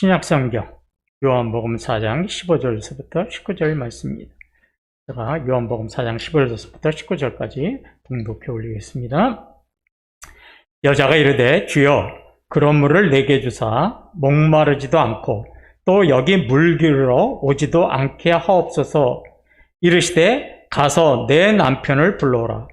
신약성경 요한복음 4장 15절에서부터 19절 말씀입니다. 제가 요한복음 4장 15절에서부터 19절까지 봉독해 올리겠습니다. 여자가 이르되 주여 그런 물을 내게 주사 목마르지도 않고 또 여기 물 기르러 오지도 않게 하옵소서. 이르시되 가서 내 남편을 불러오라.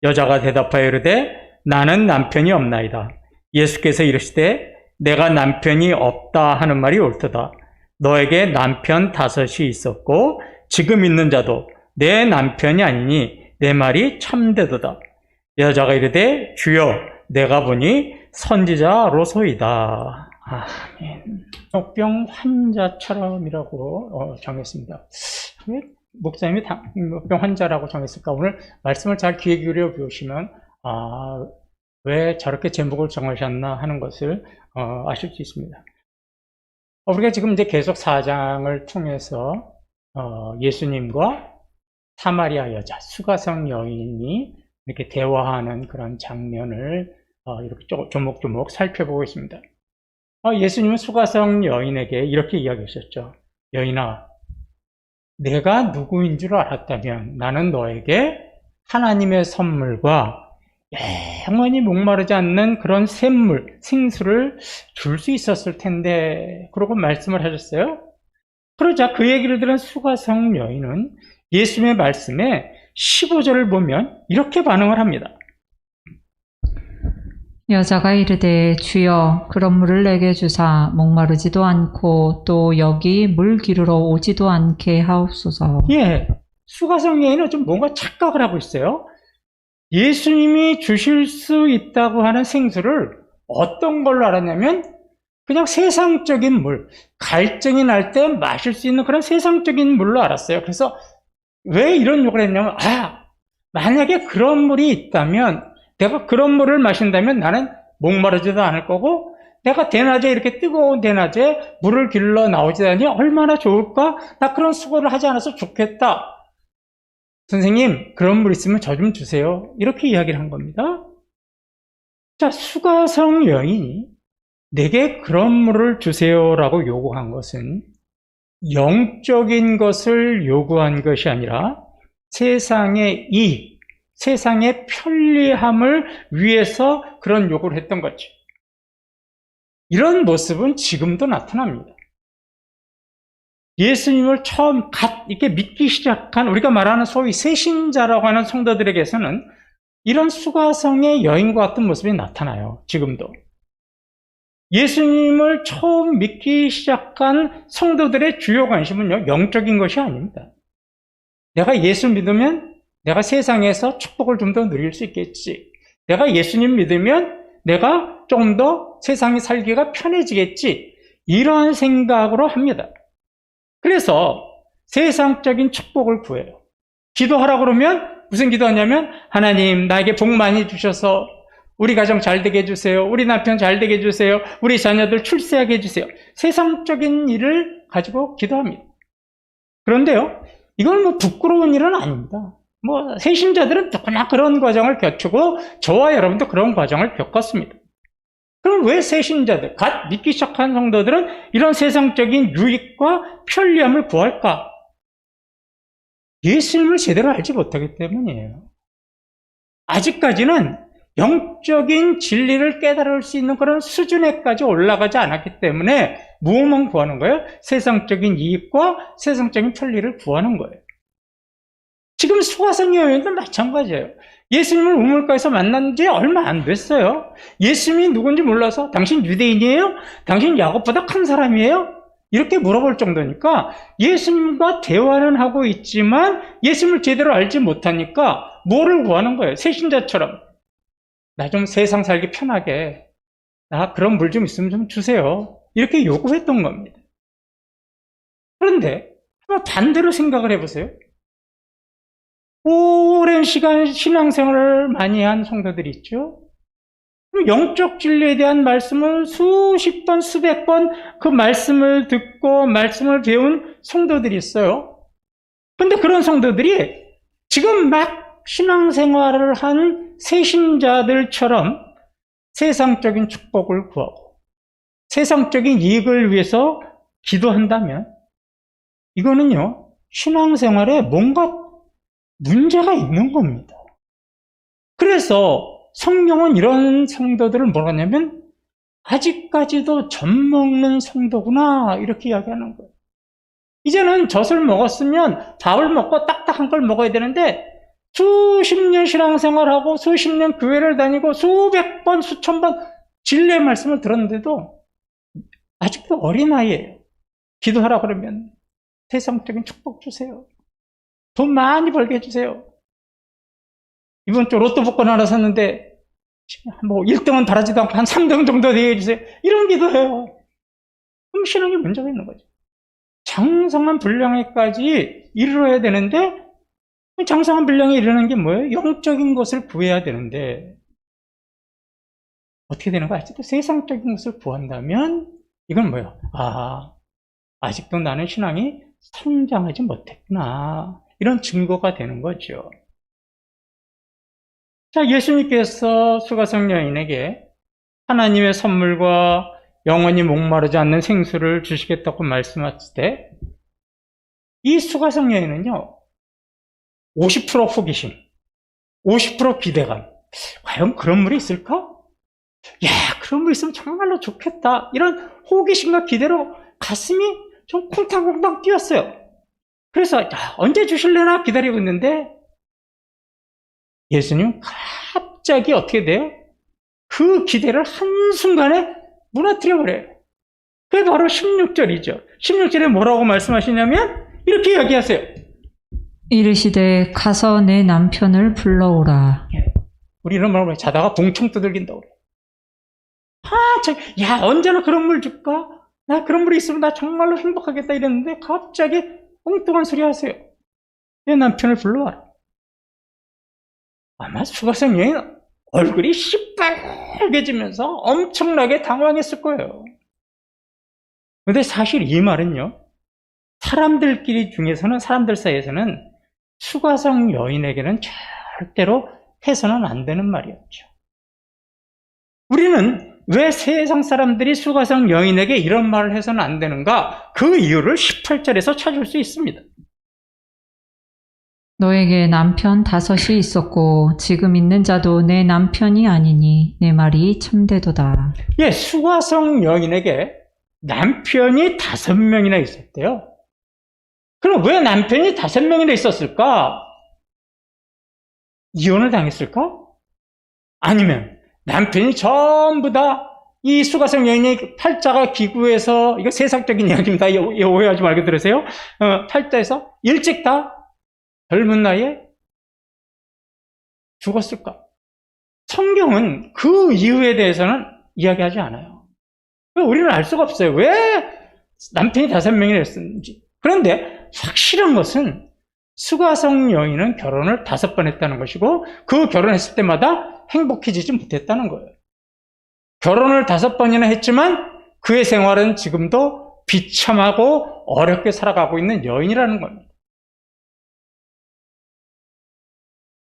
여자가 대답하여 이르되 나는 남편이 없나이다. 예수께서 이르시되 내가 남편이 없다 하는 말이 옳도다. 너에게 남편 5이 있었고 지금 있는 자도 내 남편이 아니니 내 말이 참되도다. 여자가 이르되 주여 내가 보니 선지자로소이다. 아멘. 목병 환자처럼이라고 정했습니다. 왜 목사님이 목병 환자라고 정했을까? 오늘 말씀을 잘 귀에 기울여 보시면 왜 저렇게 제목을 정하셨나 하는 것을 아실 수 있습니다. 우리가 지금 이제 계속 4장을 통해서 예수님과 사마리아 여자, 수가성 여인이 이렇게 대화하는 그런 장면을 이렇게 조목조목 살펴보고 있습니다. 예수님은 수가성 여인에게 이렇게 이야기하셨죠. 여인아, 내가 누구인 줄 알았다면 나는 너에게 하나님의 선물과 영원히 목마르지 않는 그런 샘물, 생수를 줄 수 있었을 텐데, 그러고 말씀을 하셨어요. 그러자 그 얘기를 들은 수가성 여인은 예수님의 말씀에 15절을 보면 이렇게 반응을 합니다. 여자가 이르되 주여 그런 물을 내게 주사 목마르지도 않고 또 여기 물 기르러 오지도 않게 하옵소서. 수가성 여인은 좀 뭔가 착각을 하고 있어요. 예수님이 주실 수 있다고 하는 생수를 어떤 걸로 알았냐면 그냥 세상적인 물, 갈증이 날 때 마실 수 있는 그런 세상적인 물로 알았어요. 그래서 왜 이런 욕을 했냐면 만약에 그런 물이 있다면 내가 그런 물을 마신다면 나는 목마르지도 않을 거고 내가 대낮에 이렇게 뜨거운 대낮에 물을 길러 나오지다니 얼마나 좋을까? 나 그런 수고를 하지 않아서 좋겠다. 선생님, 그런 물 있으면 저 좀 주세요. 이렇게 이야기를 한 겁니다. 자, 수가성 여인이 내게 그런 물을 주세요라고 요구한 것은 영적인 것을 요구한 것이 아니라 세상의 이익, 세상의 편리함을 위해서 그런 요구를 했던 거죠. 이런 모습은 지금도 나타납니다. 예수님을 처음 이렇게 믿기 시작한 우리가 말하는 소위 새신자라고 하는 성도들에게서는 이런 수가성의 여인과 같은 모습이 나타나요. 지금도. 예수님을 처음 믿기 시작한 성도들의 주요 관심은요, 영적인 것이 아닙니다. 내가 예수 믿으면 내가 세상에서 축복을 좀 더 누릴 수 있겠지. 내가 예수님 믿으면 내가 좀 더 세상에 살기가 편해지겠지. 이런 생각으로 합니다. 그래서 세상적인 축복을 구해요. 기도하라고 그러면 무슨 기도하냐면 하나님 나에게 복 많이 주셔서 우리 가정 잘 되게 해주세요. 우리 남편 잘 되게 해주세요. 우리 자녀들 출세하게 해주세요. 세상적인 일을 가지고 기도합니다. 그런데요, 이건 부끄러운 일은 아닙니다. 새신자들은 누구나 그런 과정을 겪고 저와 여러분도 그런 과정을 겪었습니다. 그럼 왜 새신자들, 갓 믿기 시작한 성도들은 이런 세상적인 유익과 편리함을 구할까? 예수님을 제대로 알지 못하기 때문이에요. 아직까지는 영적인 진리를 깨달을 수 있는 그런 수준에까지 올라가지 않았기 때문에 무엇만 구하는 거예요? 세상적인 이익과 세상적인 편리를 구하는 거예요. 지금 수가성 여인도 마찬가지예요. 예수님을 우물가에서 만난 지 얼마 안 됐어요. 예수님이 누군지 몰라서 당신 유대인이에요? 당신 야곱보다 큰 사람이에요? 이렇게 물어볼 정도니까 예수님과 대화는 하고 있지만 예수님을 제대로 알지 못하니까 뭐를 구하는 거예요? 새신자처럼. 나 좀 세상 살기 편하게, 나 그런 물 좀 있으면 좀 주세요. 이렇게 요구했던 겁니다. 그런데 한번 반대로 생각을 해보세요. 오랜 시간 신앙생활을 많이 한 성도들이 있죠. 영적 진리에 대한 말씀을 수십 번, 수백 번 그 말씀을 듣고 말씀을 배운 성도들이 있어요. 그런데 그런 성도들이 지금 막 신앙생활을 한 새신자들처럼 세상적인 축복을 구하고 세상적인 이익을 위해서 기도한다면 이거는요, 신앙생활에 뭔가 문제가 있는 겁니다. 그래서 성경은 이런 성도들을 뭐라 하냐면 아직까지도 젖 먹는 성도구나 이렇게 이야기하는 거예요. 이제는 젖을 먹었으면 밥을 먹고 딱딱한 걸 먹어야 되는데 수십 년 신앙생활하고 수십 년 교회를 다니고 수백 번 수천 번 진리의 말씀을 들었는데도 아직도 어린아이예요. 기도하라 그러면 세상적인 축복 주세요. 돈 많이 벌게 해주세요. 이번 주 로또 복권 하나 샀는데 뭐 1등은 바라지도 않고 한 3등 정도 되게 해주세요. 이런 기도해요. 그럼 신앙에 문제가 있는 거죠. 장성한 분량에까지 이르러야 되는데 장성한 분량에 이르는 게 뭐예요? 영적인 것을 구해야 되는데 어떻게 되는 거야? 아직도 세상적인 것을 구한다면 이건 뭐예요? 아직도 나는 신앙이 성장하지 못했구나. 이런 증거가 되는 거죠. 자, 예수님께서 수가성 여인에게 하나님의 선물과 영원히 목마르지 않는 생수를 주시겠다고 말씀하실 때 이 수가성 여인은요 50% 호기심, 50% 기대감. 과연 그런 물이 있을까? 야, 그런 물 있으면 정말로 좋겠다. 이런 호기심과 기대로 가슴이 좀 쿵탕쿵탕 뛰었어요. 그래서 언제 주실래나 기다리고 있는데 예수님 갑자기 어떻게 돼요? 그 기대를 한순간에 무너뜨려 버려요. 그게 바로 16절이죠. 16절에 뭐라고 말씀하시냐면 이렇게 이야기하세요. 이르시되 가서 내 남편을 불러오라. 우리는 뭐라고 자다가 봉청 두들긴다고 그래요. 언제나 그런 물 줄까? 나 그런 물이 있으면 나 정말로 행복하겠다 이랬는데 갑자기 엉뚱한 소리 하세요. 내 남편을 불러와라. 아마 수가성 여인 얼굴이 시뻘개지면서 엄청나게 당황했을 거예요. 그런데 사실 이 말은요, 사람들 사이에서는 수가성 여인에게는 절대로 해서는 안 되는 말이었죠. 우리는 왜 세상 사람들이 수가성 여인에게 이런 말을 해서는 안 되는가? 그 이유를 18절에서 찾을 수 있습니다. 너에게 남편 5이 있었고 지금 있는 자도 내 남편이 아니니 내 말이 참되도다. 예, 수가성 여인에게 남편이 5명이나 있었대요. 그럼 왜 남편이 5명이나 있었을까? 이혼을 당했을까? 아니면 남편이 전부 다 이 수가성 여인의 팔자가 기구해서, 이거 세상적인 이야기입니다. 오해하지 말고 들으세요. 팔자에서 일찍 다 젊은 나이에 죽었을까? 성경은 그 이유에 대해서는 이야기하지 않아요. 우리는 알 수가 없어요. 왜 남편이 5명이나 했는지. 그런데 확실한 것은 수가성 여인은 결혼을 5번 했다는 것이고 그 결혼했을 때마다 행복해지지 못했다는 거예요. 결혼을 5번이나 했지만 그의 생활은 지금도 비참하고 어렵게 살아가고 있는 여인이라는 겁니다.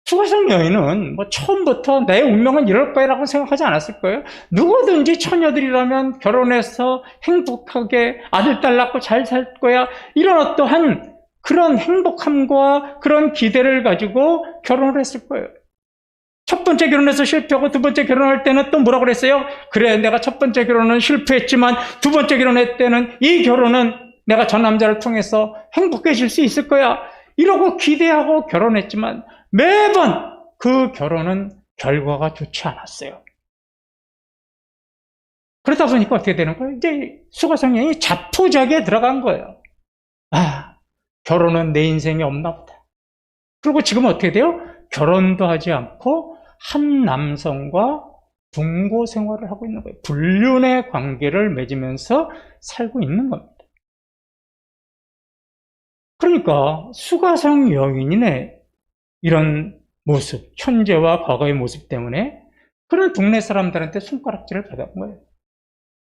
수가성 여인은 처음부터 내 운명은 이럴 거라고 생각하지 않았을 거예요. 누구든지 처녀들이라면 결혼해서 행복하게 아들, 딸 낳고 잘 살 거야. 이런 어떠한 그런 행복함과 그런 기대를 가지고 결혼을 했을 거예요. 첫 번째 결혼해서 실패하고 두 번째 결혼할 때는 또 뭐라고 그랬어요? 그래, 내가 첫 번째 결혼은 실패했지만 두 번째 결혼할 때는 이 결혼은 내가 저 남자를 통해서 행복해질 수 있을 거야. 이러고 기대하고 결혼했지만 매번 그 결혼은 결과가 좋지 않았어요. 그러다 보니까 어떻게 되는 거예요? 이제 수가성 여인이 자포자기에 들어간 거예요. 결혼은 내 인생에 없나 보다. 그리고 지금 어떻게 돼요? 결혼도 하지 않고 한 남성과 동거 생활을 하고 있는 거예요. 불륜의 관계를 맺으면서 살고 있는 겁니다. 그러니까 수가성 여인의 이런 모습, 현재와 과거의 모습 때문에 그런 동네 사람들한테 손가락질을 받은 거예요.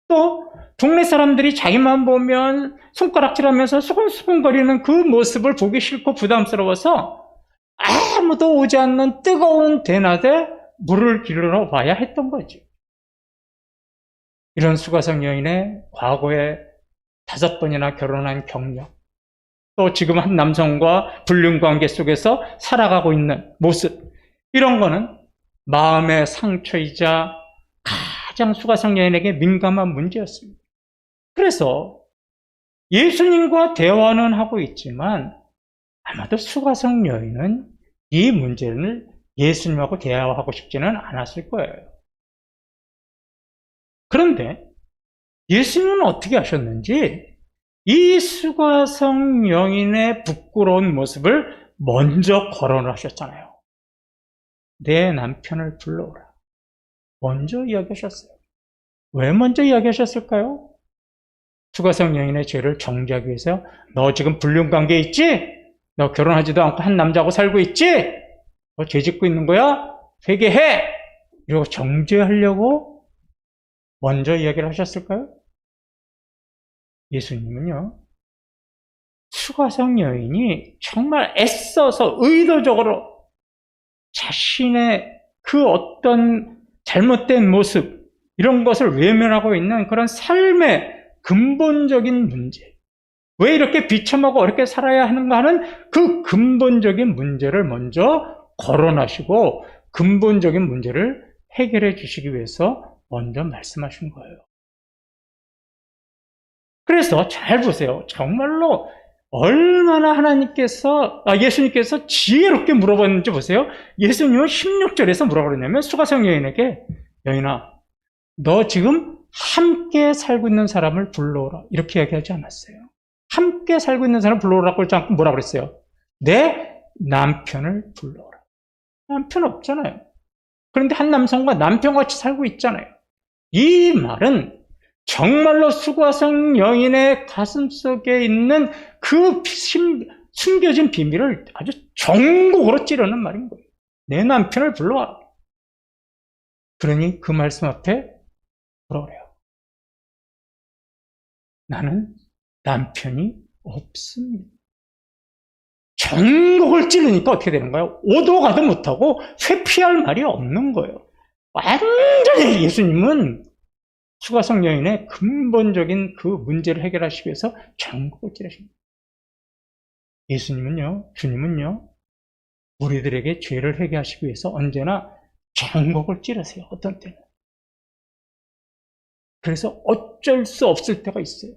또 동네 사람들이 자기만 보면 손가락질하면서 수근수근거리는 그 모습을 보기 싫고 부담스러워서 아무도 오지 않는 뜨거운 대낮에 물을 길러 와야 했던 거죠. 이런 수가성 여인의 과거에 5번이나 결혼한 경력, 또 지금 한 남성과 불륜관계 속에서 살아가고 있는 모습, 이런 거는 마음의 상처이자 가장 수가성 여인에게 민감한 문제였습니다. 그래서 예수님과 대화는 하고 있지만 아마도 수가성 여인은 이 문제를 예수님하고 대화하고 싶지는 않았을 거예요. 그런데 예수님은 어떻게 하셨는지 이 수가성 여인의 부끄러운 모습을 먼저 거론을 하셨잖아요. 내 남편을 불러오라. 먼저 이야기하셨어요. 왜 먼저 이야기하셨을까요? 수가성 여인의 죄를 정죄하기 위해서 너 지금 불륜관계에 있지? 너 결혼하지도 않고 한 남자하고 살고 있지? 너 죄 짓고 있는 거야? 회개해! 이러고 정죄하려고 먼저 이야기를 하셨을까요? 예수님은요, 수가성 여인이 정말 애써서 의도적으로 자신의 그 어떤 잘못된 모습, 이런 것을 외면하고 있는 그런 삶의 근본적인 문제, 왜 이렇게 비참하고 어렵게 살아야 하는가 하는 그 근본적인 문제를 먼저 거론하시고 근본적인 문제를 해결해 주시기 위해서 먼저 말씀하신 거예요. 그래서 잘 보세요. 정말로 얼마나 예수님께서 지혜롭게 물어봤는지 보세요. 예수님은 16절에서 뭐라고 그러냐면 수가성 여인에게, 여인아, 너 지금 함께 살고 있는 사람을 불러오라. 이렇게 얘기하지 않았어요. 함께 살고 있는 사람을 불러오라고 하지 않고 뭐라 그랬어요? 내 남편을 불러오라. 남편 없잖아요. 그런데 한 남성과 남편같이 살고 있잖아요. 이 말은 정말로 수가성 여인의 가슴속에 있는 그 숨겨진 비밀을 아주 정곡으로 찌르는 말인 거예요. 내 남편을 불러와라. 그러니 그 말씀 앞에 그러래요. 나는 남편이 없습니다. 정곡을 찌르니까 어떻게 되는 거예요? 오도 가도 못하고 회피할 말이 없는 거예요. 완전히 예수님은 수가성 여인의 근본적인 그 문제를 해결하시기 위해서 정곡을 찌르십니다. 주님은요, 우리들에게 죄를 해결하시기 위해서 언제나 정곡을 찌르세요. 어떤 때는. 그래서 어쩔 수 없을 때가 있어요.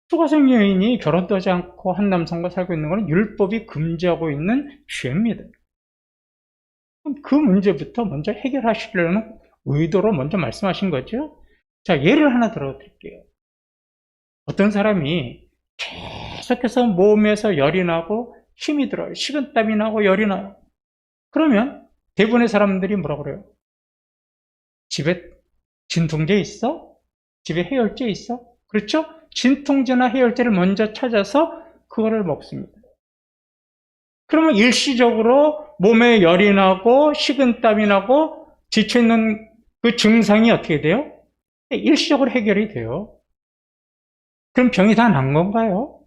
수가성 여인이 결혼도 하지 않고 한 남성과 살고 있는 것은 율법이 금지하고 있는 죄입니다. 그 문제부터 먼저 해결하시려는 의도로 먼저 말씀하신 거죠. 자, 예를 하나 들어드릴게요. 어떤 사람이 계속해서 몸에서 열이 나고 힘이 들어요. 식은땀이 나고 열이 나요. 그러면 대부분의 사람들이 뭐라 그래요? 집에 진통제 있어? 집에 해열제 있어? 그렇죠? 진통제나 해열제를 먼저 찾아서 그거를 먹습니다. 그러면 일시적으로 몸에 열이 나고 식은땀이 나고 지쳐있는 그 증상이 어떻게 돼요? 일시적으로 해결이 돼요. 그럼 병이 다 난 건가요?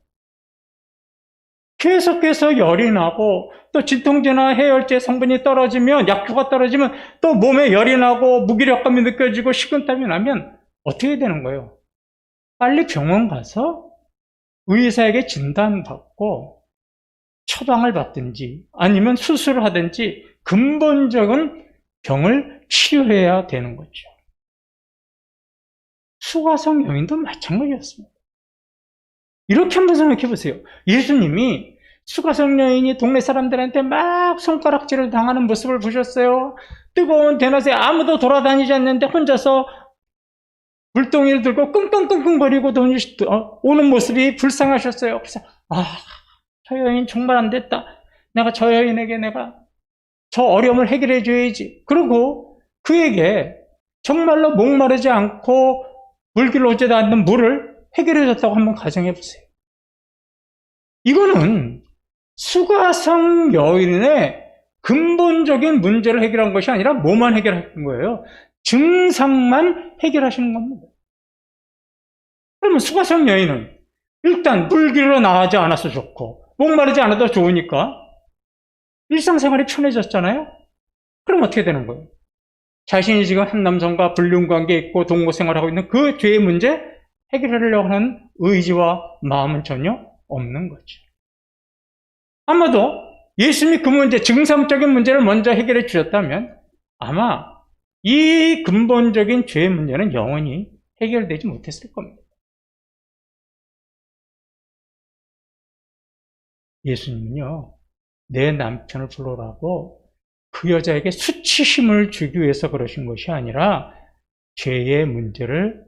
계속해서 열이 나고 또 진통제나 해열제 성분이 떨어지면, 약효가 떨어지면 또 몸에 열이 나고 무기력감이 느껴지고 식은땀이 나면 어떻게 되는 거예요? 빨리 병원 가서 의사에게 진단받고 처방을 받든지 아니면 수술을 하든지 근본적인 병을 치료해야 되는 거죠. 수가성 여인도 마찬가지였습니다. 이렇게 한번 생각해 보세요. 예수님이 수가성 여인이 동네 사람들한테 막 손가락질을 당하는 모습을 보셨어요. 뜨거운 대낮에 아무도 돌아다니지 않는데 혼자서 물동이를 들고 끙끙끙끙거리고 오는 모습이 불쌍하셨어요. 그래서 저 여인 정말 안 됐다. 내가 저 여인에게 저 어려움을 해결해 줘야지. 그리고 그에게 정말로 목마르지 않고 물길로 오지도 않는 물을 해결해 줬다고 한번 가정해 보세요. 이거는 수가성 여인의 근본적인 문제를 해결한 것이 아니라 뭐만 해결한 거예요? 증상만 해결하시는 겁니다. 그러면 수가성 여인은 일단 물길로 나가지 않아서 좋고 목마르지 않아도 좋으니까 일상생활이 편해졌잖아요. 그럼 어떻게 되는 거예요? 자신이 지금 한 남성과 불륜관계에 있고 동거생활하고 있는 그 죄의 문제 해결하려고 하는 의지와 마음은 전혀 없는 거죠. 아마도 예수님이 그 문제, 증상적인 문제를 먼저 해결해 주셨다면 아마 이 근본적인 죄의 문제는 영원히 해결되지 못했을 겁니다. 예수님은요, 내 남편을 불러라고 그 여자에게 수치심을 주기 위해서 그러신 것이 아니라 죄의 문제를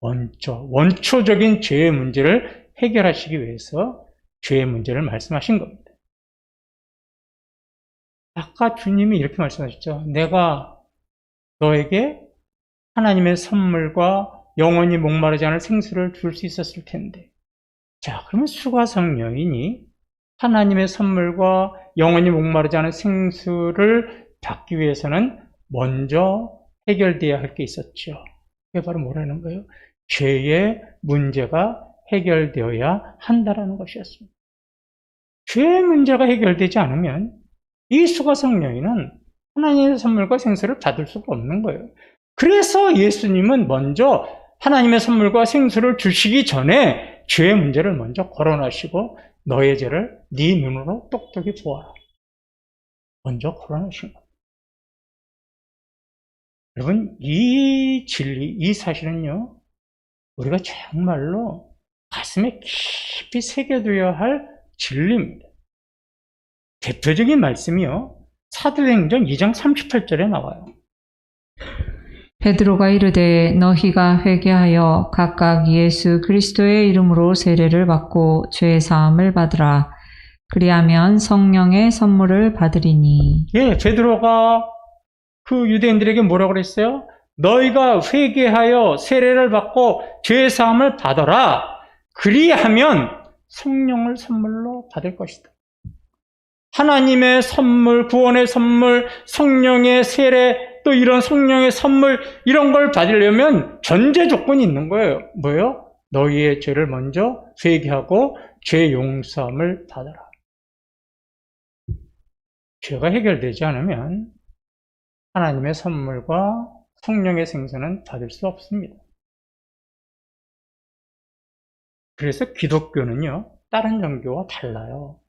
원초적인 죄의 문제를 해결하시기 위해서 죄의 문제를 말씀하신 겁니다. 아까 주님이 이렇게 말씀하셨죠. 내가 너에게 하나님의 선물과 영원히 목마르지 않을 생수를 줄 수 있었을 텐데. 자, 그러면 수가성 여인이 하나님의 선물과 영원히 목마르지 않은 생수를 받기 위해서는 먼저 해결돼야 할 게 있었죠. 그게 바로 뭐라는 거예요? 죄의 문제가 해결되어야 한다라는 것이었습니다. 죄의 문제가 해결되지 않으면 이 수가성 여인은 하나님의 선물과 생수를 받을 수가 없는 거예요. 그래서 예수님은 먼저 하나님의 선물과 생수를 주시기 전에 죄의 문제를 먼저 거론하시고 너의 죄를 네 눈으로 똑똑히 보아라. 먼저 거론하신 겁니다. 여러분, 이 진리, 이 사실은요, 우리가 정말로 가슴에 깊이 새겨둬야 할 진리입니다. 대표적인 말씀이요, 사도행전 2장 38절에 나와요. 베드로가 이르되 너희가 회개하여 각각 예수 그리스도의 이름으로 세례를 받고 죄 사함을 받으라. 그리하면 성령의 선물을 받으리니. 예, 베드로가 그 유대인들에게 뭐라고 그랬어요? 너희가 회개하여 세례를 받고 죄 사함을 받아라. 그리하면 성령을 선물로 받을 것이다. 하나님의 선물, 구원의 선물, 성령의 세례, 또 이런 성령의 선물, 이런 걸 받으려면 전제 조건이 있는 거예요. 뭐예요? 너희의 죄를 먼저 회개하고 죄 용서함을 받아라. 죄가 해결되지 않으면 하나님의 선물과 성령의 생수는 받을 수 없습니다. 그래서 기독교는요, 다른 종교와 달라요.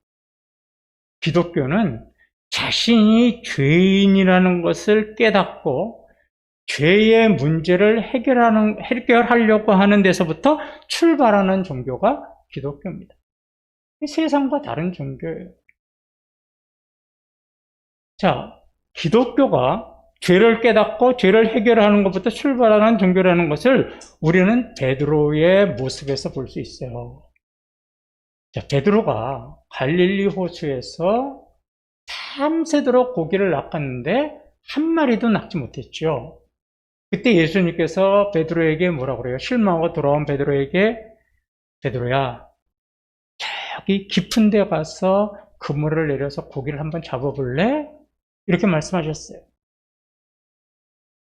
기독교는 자신이 죄인이라는 것을 깨닫고 죄의 문제를 해결하려고 하는 데서부터 출발하는 종교가 기독교입니다. 세상과 다른 종교예요. 자, 기독교가 죄를 깨닫고 죄를 해결하는 것부터 출발하는 종교라는 것을 우리는 베드로의 모습에서 볼 수 있어요. 자, 베드로가 갈릴리 호수에서 밤새도록 고기를 낚았는데 한 마리도 낚지 못했죠. 그때 예수님께서 베드로에게 뭐라고 그래요? 실망하고 돌아온 베드로에게 베드로야, 저기 깊은 데 가서 그물을 내려서 고기를 한번 잡아볼래? 이렇게 말씀하셨어요.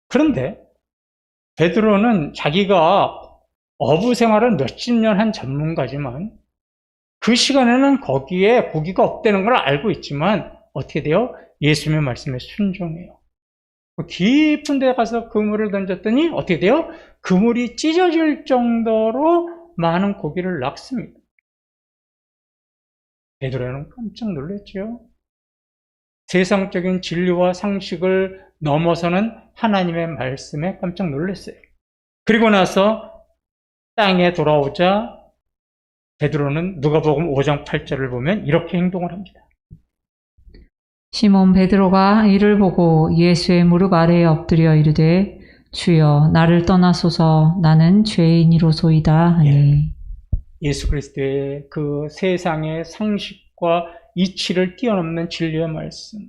그런데 베드로는 자기가 어부 생활을 몇십 년 한 전문가지만 그 시간에는 거기에 고기가 없다는 걸 알고 있지만 어떻게 돼요? 예수님의 말씀에 순종해요. 깊은 데 가서 그물을 던졌더니 어떻게 돼요? 그물이 찢어질 정도로 많은 고기를 낚습니다. 베드로는 깜짝 놀랐죠. 세상적인 진리와 상식을 넘어서는 하나님의 말씀에 깜짝 놀랐어요. 그리고 나서 땅에 돌아오자 베드로는 누가복음 5장 8절을 보면 이렇게 행동을 합니다. 시몬 베드로가 이를 보고 예수의 무릎 아래에 엎드려 이르되 주여 나를 떠나소서 나는 죄인이로소이다 하니. 예수 그리스도의 그 세상의 상식과 이치를 뛰어넘는 진리의 말씀,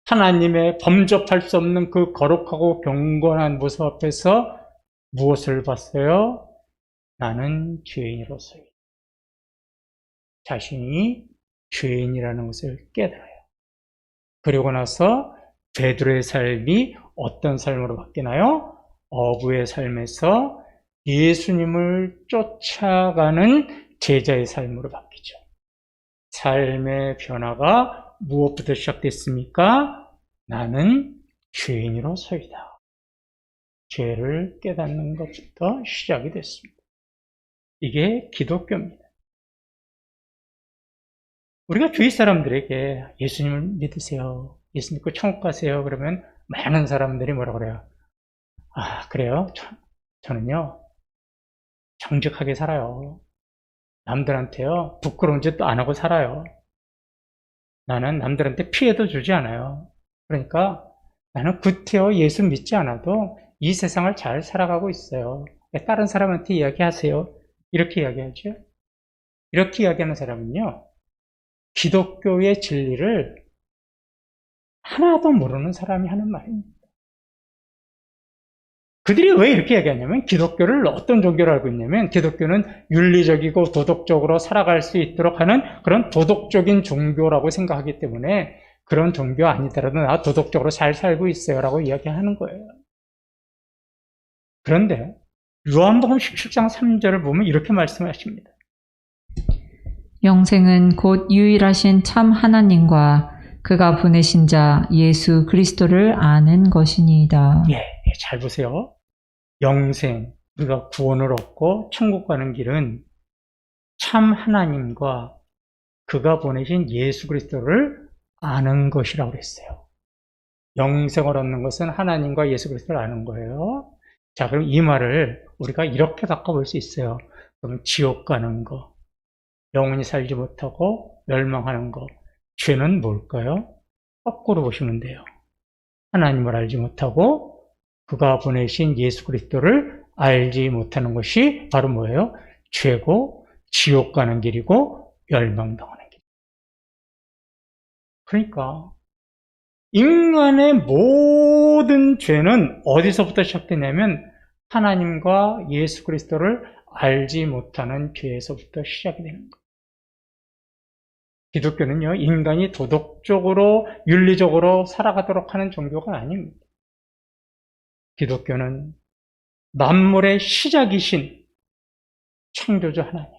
하나님의 범접할 수 없는 그 거룩하고 경건한 모습 앞에서 무엇을 봤어요? 나는 죄인이로소이다. 자신이 죄인이라는 것을 깨달아요. 그리고 나서 베드로의 삶이 어떤 삶으로 바뀌나요? 어부의 삶에서 예수님을 쫓아가는 제자의 삶으로 바뀌죠. 삶의 변화가 무엇부터 시작됐습니까? 나는 죄인으로서이다. 죄를 깨닫는 것부터 시작이 됐습니다. 이게 기독교입니다. 우리가 주위 사람들에게 예수님을 믿으세요, 예수 믿고 천국 가세요 그러면 많은 사람들이 뭐라 그래요? 아, 그래요? 저는요 정직하게 살아요. 남들한테요 부끄러운 짓도 안 하고 살아요. 나는 남들한테 피해도 주지 않아요. 그러니까 나는 구태여 예수 믿지 않아도 이 세상을 잘 살아가고 있어요. 다른 사람한테 이야기하세요. 이렇게 이야기하죠. 이렇게 이야기하는 사람은요 기독교의 진리를 하나도 모르는 사람이 하는 말입니다. 그들이 왜 이렇게 얘기하냐면 기독교를 어떤 종교로 알고 있냐면 기독교는 윤리적이고 도덕적으로 살아갈 수 있도록 하는 그런 도덕적인 종교라고 생각하기 때문에 그런 종교 아니더라도 나 도덕적으로 잘 살고 있어요 라고 이야기하는 거예요. 그런데 요한복음 17장 3절을 보면 이렇게 말씀하십니다. 영생은 곧 유일하신 참 하나님과 그가 보내신 자 예수 그리스도를 아는 것이니이다. 예, 잘 보세요. 영생, 우리가 구원을 얻고 천국 가는 길은 참 하나님과 그가 보내신 예수 그리스도를 아는 것이라고 그랬어요. 영생을 얻는 것은 하나님과 예수 그리스도를 아는 거예요. 자, 그럼 이 말을 우리가 이렇게 바꿔볼 수 있어요. 그럼 지옥 가는 거, 영원히 살지 못하고 멸망하는 거, 죄는 뭘까요? 거꾸로 보시면 돼요. 하나님을 알지 못하고 그가 보내신 예수 그리스도를 알지 못하는 것이 바로 뭐예요? 죄고 지옥 가는 길이고 멸망당하는 길. 그러니까 인간의 모든 죄는 어디서부터 시작되냐면 하나님과 예수 그리스도를 알지 못하는 죄에서부터 시작이 되는 거예요. 기독교는요, 인간이 도덕적으로, 윤리적으로 살아가도록 하는 종교가 아닙니다. 기독교는 만물의 시작이신 창조주 하나님,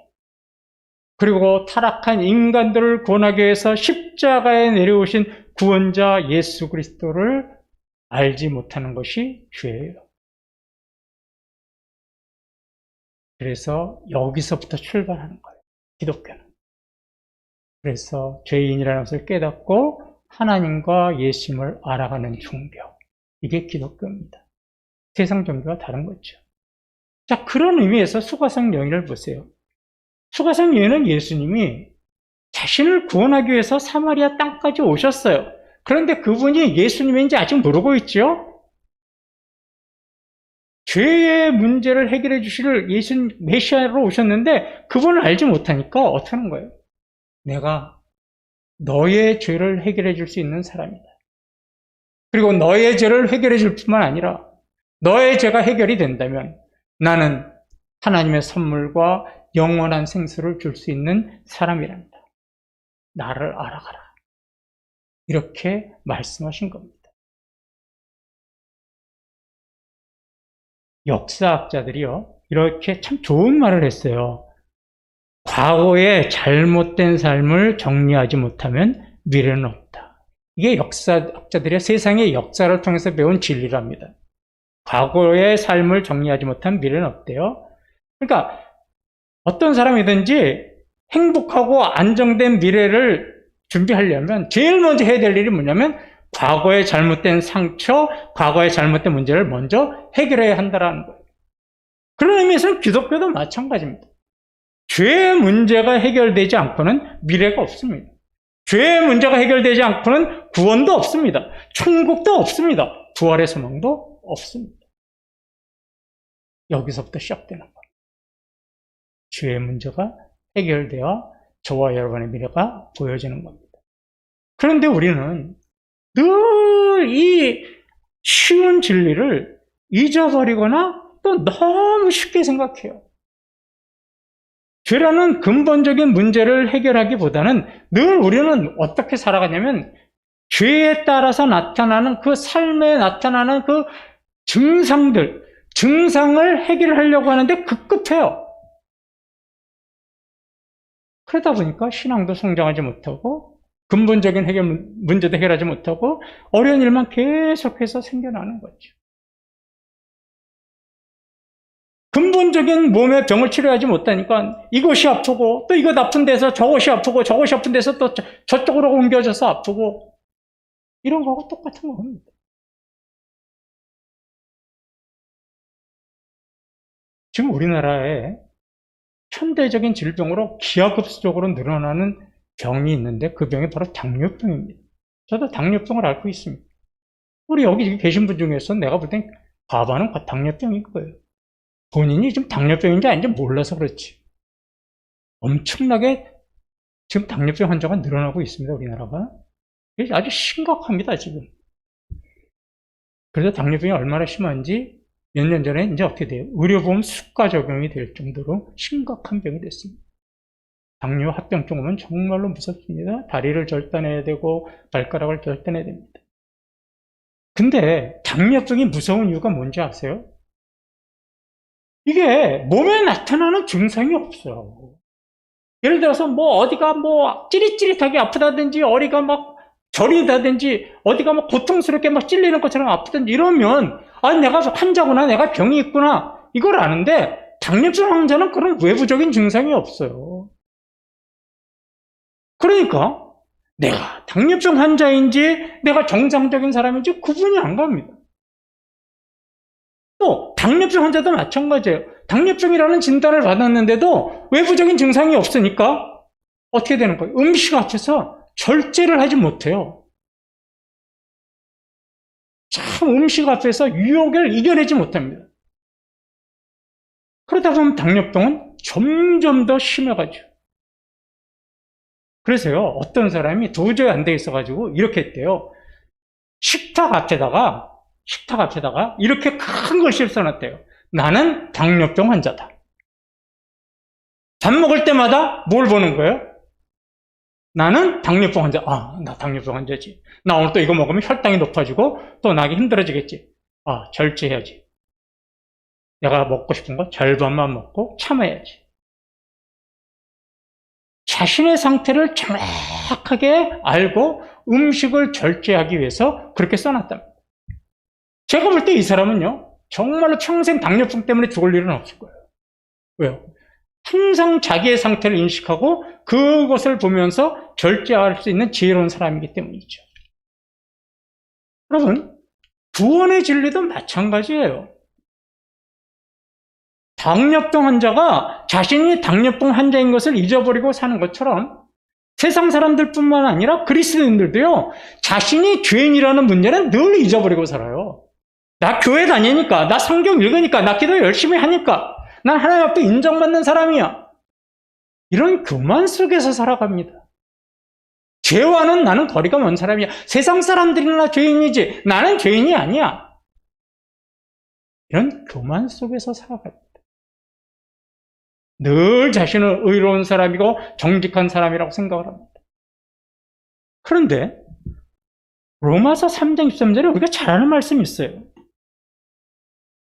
그리고 타락한 인간들을 구원하기 위해서 십자가에 내려오신 구원자 예수 그리스도를 알지 못하는 것이 죄예요. 그래서 여기서부터 출발하는 거예요, 기독교는. 그래서 죄인이라는 것을 깨닫고 하나님과 예수님을 알아가는 종교, 이게 기독교입니다. 세상 종교와 다른 거죠. 자, 그런 의미에서 수가성 여인을 보세요. 수가성 여인은 예수님이 자신을 구원하기 위해서 사마리아 땅까지 오셨어요. 그런데 그분이 예수님인지 아직 모르고 있죠? 죄의 문제를 해결해 주실 예수 메시아로 오셨는데 그분을 알지 못하니까 어떻게 하는 거예요? 내가 너의 죄를 해결해 줄 수 있는 사람이다. 그리고 너의 죄를 해결해 줄 뿐만 아니라 너의 죄가 해결이 된다면 나는 하나님의 선물과 영원한 생수를 줄 수 있는 사람이란다. 나를 알아가라. 이렇게 말씀하신 겁니다. 역사학자들이요, 이렇게 참 좋은 말을 했어요. 과거의 잘못된 삶을 정리하지 못하면 미래는 없다. 이게 역사학자들의 세상의 역사를 통해서 배운 진리랍니다. 과거의 삶을 정리하지 못하면 미래는 없대요. 그러니까 어떤 사람이든지 행복하고 안정된 미래를 준비하려면 제일 먼저 해야 될 일이 뭐냐면 과거의 잘못된 상처, 과거의 잘못된 문제를 먼저 해결해야 한다는 거예요. 그런 의미에서는 기독교도 마찬가지입니다. 죄의 문제가 해결되지 않고는 미래가 없습니다. 죄의 문제가 해결되지 않고는 구원도 없습니다. 천국도 없습니다. 부활의 소망도 없습니다. 여기서부터 시작되는 거예요. 죄의 문제가 해결되어 저와 여러분의 미래가 보여지는 겁니다. 그런데 우리는 늘 이 쉬운 진리를 잊어버리거나 또 너무 쉽게 생각해요. 죄라는 근본적인 문제를 해결하기보다는 늘 우리는 어떻게 살아가냐면 죄에 따라서 나타나는 그 삶에 나타나는 그 증상을 해결하려고 하는데 급급해요. 그러다 보니까 신앙도 성장하지 못하고 근본적인 문제도 해결하지 못하고 어려운 일만 계속해서 생겨나는 거죠. 근본적인 몸의 병을 치료하지 못하니까 이것이 아프고 또 이것 아픈 데서 저것이 아프고 저것이 아픈 데서 또 저쪽으로 옮겨져서 아프고 이런 거하고 똑같은 겁니다. 지금 우리나라에 현대적인 질병으로 기하급수적으로 늘어나는 병이 있는데 그 병이 바로 당뇨병입니다. 저도 당뇨병을 앓고 있습니다. 우리 여기 계신 분 중에서 내가 볼 땐 과반은 당뇨병일 거예요. 본인이 지금 당뇨병인지 아닌지 몰라서 그렇지. 엄청나게 지금 당뇨병 환자가 늘어나고 있습니다, 우리나라가. 이게 아주 심각합니다, 지금. 그래서 당뇨병이 얼마나 심한지 몇 년 전에 이제 어떻게 돼요? 의료보험 수가 적용이 될 정도로 심각한 병이 됐습니다. 당뇨 합병증 오면 정말로 무섭습니다. 다리를 절단해야 되고 발가락을 절단해야 됩니다. 근데 당뇨병이 무서운 이유가 뭔지 아세요? 이게 몸에 나타나는 증상이 없어요. 예를 들어서 뭐 어디가 뭐 찌릿찌릿하게 아프다든지 어디가 막 저리다든지 어디가 막 고통스럽게 막 찔리는 것처럼 아프든지 이러면 내가 환자구나, 내가 병이 있구나 이걸 아는데 당뇨병 환자는 그런 외부적인 증상이 없어요. 그러니까 내가 당뇨병 환자인지 내가 정상적인 사람인지 구분이 안 갑니다. 또 당뇨병 환자도 마찬가지예요. 당뇨병이라는 진단을 받았는데도 외부적인 증상이 없으니까 어떻게 되는 거예요? 음식 앞에서 절제를 하지 못해요. 참 음식 앞에서 유혹을 이겨내지 못합니다. 그러다 보면 당뇨병은 점점 더 심해가지고. 그래서요, 어떤 사람이 도저히 안 돼 있어가지고 이렇게 했대요. 식탁 앞에다가 이렇게 큰 글씨를 써놨대요. 나는 당뇨병 환자다. 밥 먹을 때마다 뭘 보는 거예요? 나는 당뇨병 환자. 나 당뇨병 환자지. 나 오늘 또 이거 먹으면 혈당이 높아지고 또 나기 힘들어지겠지. 절제해야지. 내가 먹고 싶은 거 절반만 먹고 참아야지. 자신의 상태를 정확하게 알고 음식을 절제하기 위해서 그렇게 써놨답니다. 제가 볼 때 이 사람은요, 정말로 평생 당뇨병 때문에 죽을 일은 없을 거예요. 왜요? 항상 자기의 상태를 인식하고 그것을 보면서 절제할 수 있는 지혜로운 사람이기 때문이죠. 여러분, 구원의 진리도 마찬가지예요. 당뇨병 환자가 자신이 당뇨병 환자인 것을 잊어버리고 사는 것처럼 세상 사람들뿐만 아니라 그리스도인들도요, 자신이 죄인이라는 문제는 늘 잊어버리고 살아요. 나 교회 다니니까, 나 성경 읽으니까, 나 기도 열심히 하니까, 난 하나님 앞에 인정받는 사람이야. 이런 교만 속에서 살아갑니다. 죄와는 나는 거리가 먼 사람이야. 세상 사람들이나 죄인이지 나는 죄인이 아니야. 이런 교만 속에서 살아갑니다. 늘 자신을 의로운 사람이고 정직한 사람이라고 생각을 합니다. 그런데 로마서 3장 13절에 우리가 잘 아는 말씀이 있어요.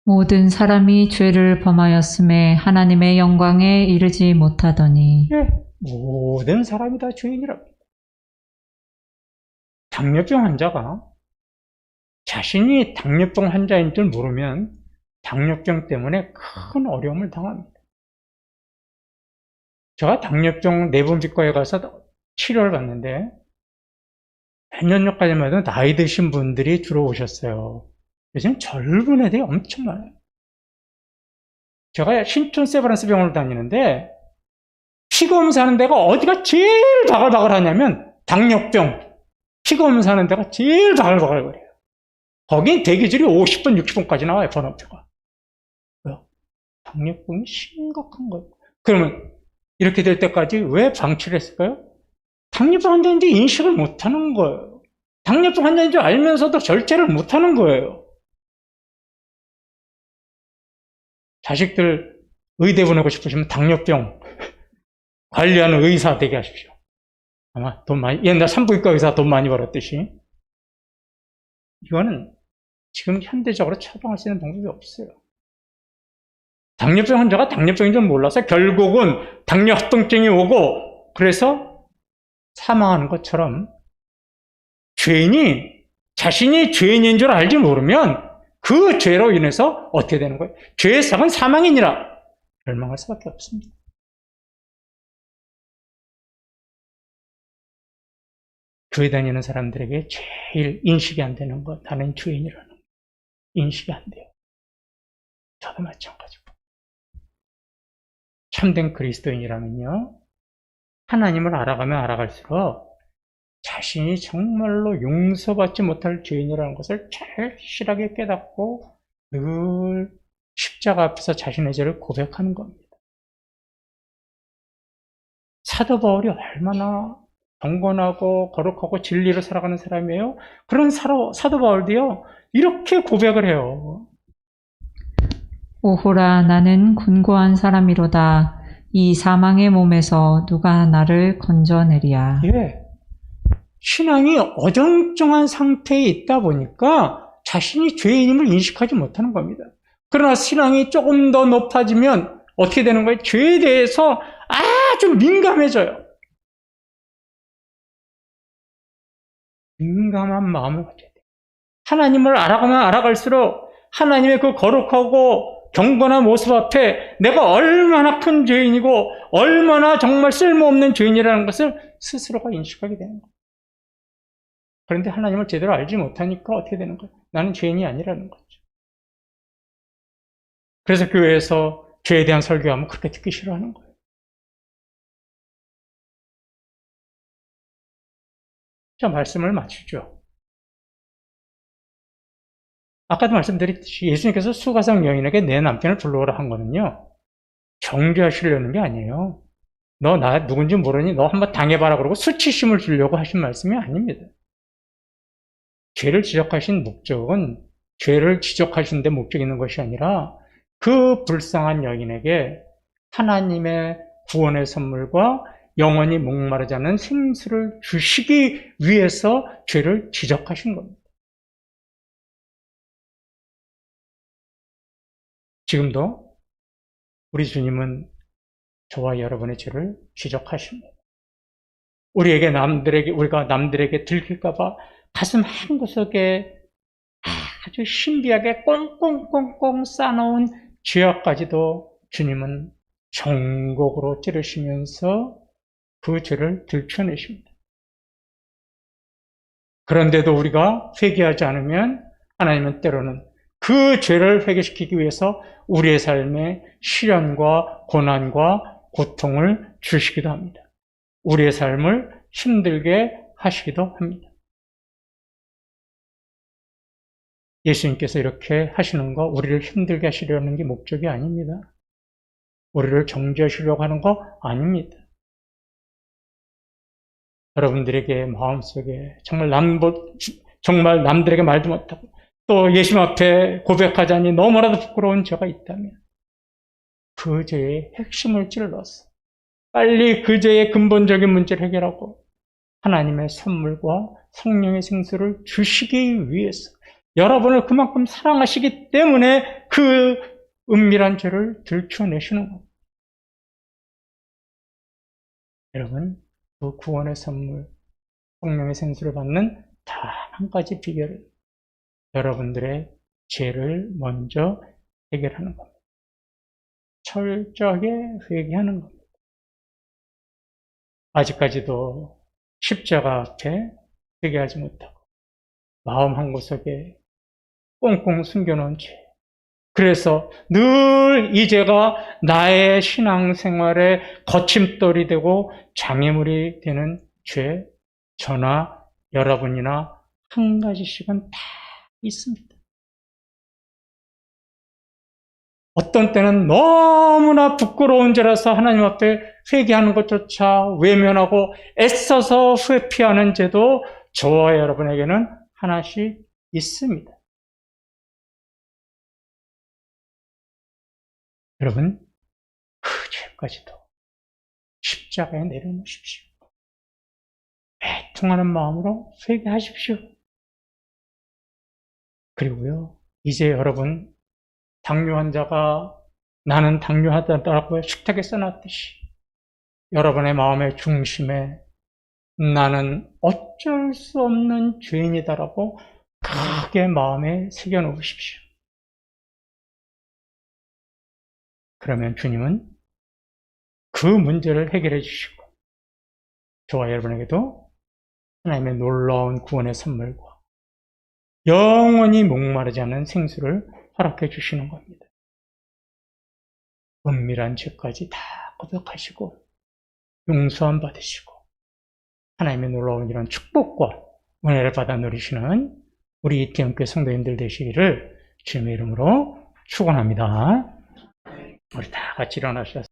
모든 사람이 죄를 범하였음에 하나님의 영광에 이르지 못하더니. 모든 사람이 다 죄인이랍니다. 당뇨병 환자가 자신이 당뇨병 환자인 줄 모르면 당뇨병 때문에 큰 어려움을 당합니다. 제가 당뇨병 내분비과에 가서 치료를 받는데 몇 년 전까지만 해도 나이 드신 분들이 주로 오셨어요. 요즘 젊은 애들이 엄청 많아요. 제가 신촌 세브란스 병원을 다니는데 피검사하는 데가 어디가 제일 바글바글 하냐면 당뇨병 피검사하는 데가 제일 바글바글거려요. 거긴 대기줄이 50분, 60분까지 나와요, 번호표가. 왜요? 당뇨병이 심각한 거예요. 그러면 이렇게 될 때까지 왜 방치를 했을까요? 당뇨병 환자인지 인식을 못하는 거예요. 당뇨병 환자인 줄 알면서도 절제를 못하는 거예요. 자식들 의대 보내고 싶으시면 당뇨병 관리하는 의사 되게 하십시오. 아마 돈 많이, 옛날 산부인과 의사 돈 많이 벌었듯이. 이거는 지금 현대적으로 처방할 수 있는 방법이 없어요. 당뇨병 환자가 당뇨병인 줄 몰라서 결국은 당뇨 합병증이 오고 그래서 사망하는 것처럼 죄인이 자신이 죄인인 줄 알지 모르면 그 죄로 인해서 어떻게 되는 거예요? 죄의 삭은 사망이니라. 멸망할 수밖에 없습니다. 교회 다니는 사람들에게 제일 인식이 안 되는 것, 나는 죄인이라는 거. 인식이 안 돼요. 저도 마찬가지고. 참된 그리스도인이라면요, 하나님을 알아가면 알아갈수록 자신이 정말로 용서받지 못할 죄인이라는 것을 절실하게 깨닫고 늘 십자가 앞에서 자신의 죄를 고백하는 겁니다. 사도 바울이 얼마나 경건하고 거룩하고 진리로 살아가는 사람이에요. 그런 사도 바울도요, 이렇게 고백을 해요. 오호라 나는 곤고한 사람이로다. 이 사망의 몸에서 누가 나를 건져내리야. 예. 신앙이 어정쩡한 상태에 있다 보니까 자신이 죄인임을 인식하지 못하는 겁니다. 그러나 신앙이 조금 더 높아지면 어떻게 되는 거예요? 죄에 대해서 아주 민감해져요. 민감한 마음을 가져야 돼요. 하나님을 알아가면 알아갈수록 하나님의 그 거룩하고 경건한 모습 앞에 내가 얼마나 큰 죄인이고 얼마나 정말 쓸모없는 죄인이라는 것을 스스로가 인식하게 되는 거예요. 그런데 하나님을 제대로 알지 못하니까 어떻게 되는 거예요? 나는 죄인이 아니라는 거죠. 그래서 교회에서 죄에 대한 설교하면 그렇게 듣기 싫어하는 거예요. 자, 말씀을 마치죠. 아까도 말씀드렸듯이 예수님께서 수가성 여인에게 내 남편을 불러오라 한 거는요, 정죄하시려는 게 아니에요. 너 나 누군지 모르니 너 한번 당해봐라 그러고 수치심을 주려고 하신 말씀이 아닙니다. 죄를 지적하신 목적은 죄를 지적하신 데 목적이 있는 것이 아니라 그 불쌍한 여인에게 하나님의 구원의 선물과 영원히 목마르지 않은 생수를 주시기 위해서 죄를 지적하신 겁니다. 지금도 우리 주님은 저와 여러분의 죄를 지적하십니다. 우리가 남들에게 들킬까봐 가슴 한구석에 아주 신비하게 꽁꽁꽁꽁 싸놓은 죄악까지도 주님은 정곡으로 찌르시면서 그 죄를 들춰내십니다. 그런데도 우리가 회개하지 않으면 하나님은 때로는 그 죄를 회개시키기 위해서 우리의 삶에 시련과 고난과 고통을 주시기도 합니다. 우리의 삶을 힘들게 하시기도 합니다. 예수님께서 이렇게 하시는 거 우리를 힘들게 하시려는 게 목적이 아닙니다. 우리를 정죄하시려고 하는 거 아닙니다. 여러분들에게 마음속에 정말 남들에게 말도 못하고 또 예수님 앞에 고백하자니 너무나도 부끄러운 죄가 있다면 그 죄의 핵심을 찔러서 빨리 그 죄의 근본적인 문제를 해결하고 하나님의 선물과 성령의 생수를 주시기 위해서 여러분을 그만큼 사랑하시기 때문에 그 은밀한 죄를 들춰내시는 겁니다. 여러분, 그 구원의 선물, 성령의 생수를 받는 단 한 가지 비결은 여러분들의 죄를 먼저 해결하는 겁니다. 철저하게 회개하는 겁니다. 아직까지도 십자가 앞에 회개하지 못하고 마음 한구석에 꽁꽁 숨겨놓은 죄. 그래서 늘 이 죄가 나의 신앙생활에 거침돌이 되고 장애물이 되는 죄, 저나 여러분이나 한 가지씩은 다 있습니다. 어떤 때는 너무나 부끄러운 죄라서 하나님 앞에 회개하는 것조차 외면하고 애써서 회피하는 죄도 저와 여러분에게는 하나씩 있습니다. 여러분, 그 죄까지도 십자가에 내려놓으십시오. 애통하는 마음으로 회개하십시오. 그리고요, 이제 여러분, 당뇨 환자가 나는 당뇨하다라고 식탁에 써놨듯이 여러분의 마음의 중심에 나는 어쩔 수 없는 죄인이다라고 크게 마음에 새겨놓으십시오. 그러면 주님은 그 문제를 해결해 주시고 저와 여러분에게도 하나님의 놀라운 구원의 선물과 영원히 목마르지 않는 생수를 허락해 주시는 겁니다. 은밀한 죄까지 다 거듭하시고 용서함 받으시고 하나님의 놀라운 이런 축복과 은혜를 받아 누리시는 우리 이태원교회 성도님들 되시기를 주님의 이름으로 축원합니다. 우리 다 같이 일어나셔서